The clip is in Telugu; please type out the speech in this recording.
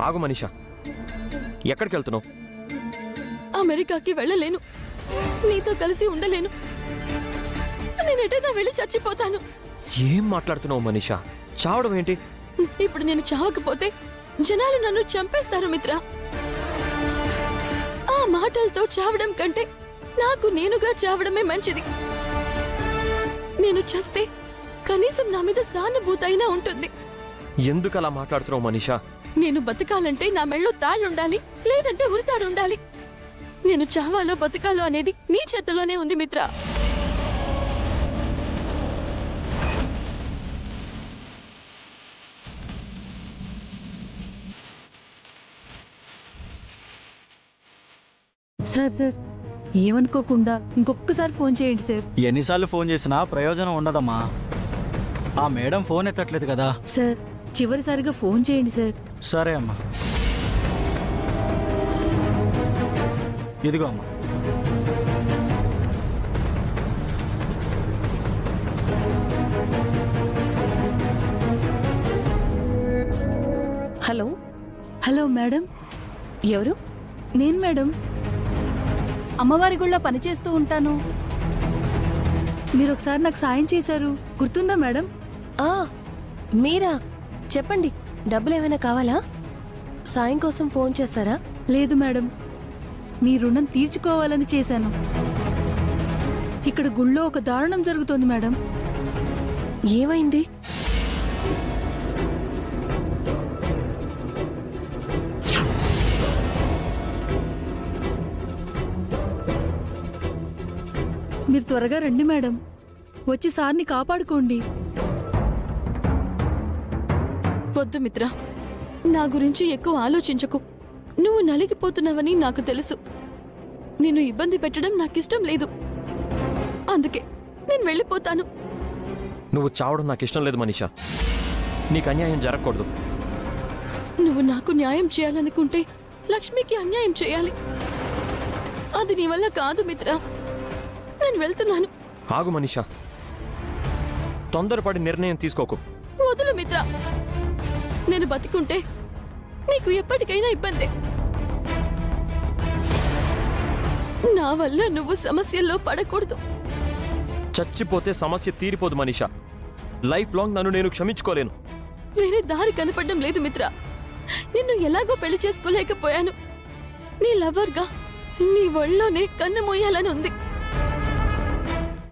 ఆగు మనీషా, ఎక్కడికి వెళ్తున్నావు? అమెరికాకి వెళ్ళలేను, నీతో కలిసి ఉండలేను. నేను ఎటైనా వెళ్ళి చచ్చిపోతాను. ఏం మాట్లాడుతున్నావు మనీషా? చావడం ఏంటి? ఇప్పుడు నేను చావకపోతే జనాలు నన్ను చంపేస్తారు మిత్ర. ఆ మాటలతో చావడం కంటే నాకు నేనుగా చావడమే మంచిది. నేను చస్తే కనీసం నా మీద సానుభూతి అయినా ఉంటుంది. ఎందుకు అలా మాట్లాడుతున్నావు మనీషా? నేను బతకాలంటే నా మెళ్ళో తాళ్ళుండాలి, లేదంటే ఉరితాడుండాలి. నేను చావాలో బతకాలో అనేది నీ చేతిలోనే ఉంది మిత్ర. సార్ సార్ ఏమనుకోకుండా ఇంకొకసారి ఫోన్ చేయండి సార్. ఎన్నిసార్లు ఫోన్ చేసినా ప్రయోజనం ఉండదమ్మా. ఆ మేడం ఫోన్ ఎత్తట్లేదు కదా. సార్ చివరిసారిగా ఫోన్ చేయండి సార్. సరే అమ్మా, ఇదిగో అమ్మా. Hello hello madam. ఎవరు? నేను మేడం, అమ్మవారి గుళ్ళో పనిచేస్తూ ఉంటాను. మీరు ఒకసారి నాకు సాయం చేశారు, గుర్తుందా మేడం? మీరా? చెప్పండి, డబ్బులు ఏమైనా కావాలా? సాయం కోసం ఫోన్ చేస్తారా? లేదు మేడం, మీ రుణం తీర్చుకోవాలని చేశాను. ఇక్కడ గుళ్ళో ఒక దారుణం జరుగుతోంది మేడం. ఏమైంది? మీరు త్వరగా రండి మేడం, వచ్చి సార్ని కాపాడుకోండి. వద్దు మిత్ర, నా గురించి ఎక్కువ ఆలోచించకు. నువ్వు నలిగిపోతున్నావని నాకు తెలుసు. నిన్ను ఇబ్బంది పెట్టడం నాకిష్టం లేదు, అందుకే నేను వెళ్ళిపోతాను. నువ్వు చావడం నాకు ఇష్టం లేదు మనీషా. నీకు అన్యాయం జరగకూడదు. నువ్వు నాకు న్యాయం చేయాలనుకుంటే లక్ష్మికి అన్యాయం చేయాలి. అది నీ వల్ల కాదు మిత్ర. నేను వెళ్తున్నాను. ఆగు మనీషా, తొందరపడి నిర్ణయం తీసుకోకు. వదులు మిత్ర, నేను బతికుంటే నీకు ఎప్పటికైనా ఇబ్బంది. నా వల్ల నువ్వు సమస్యల్లో పడకూడదు. చచ్చిపోతే సమస్య తీరిపోదు మనీషా. లైఫ్ లాంగ్ నన్ను నేను క్షమించుకోలేను. వేరే దారి కనపడడం లేదు మిత్ర. నిన్ను ఎలాగో పెళ్లి చేసుకోలేకపోయాను. నీ లవర్గా నీ ఒళ్ళోనే కన్ను మోయాలని ఉంది.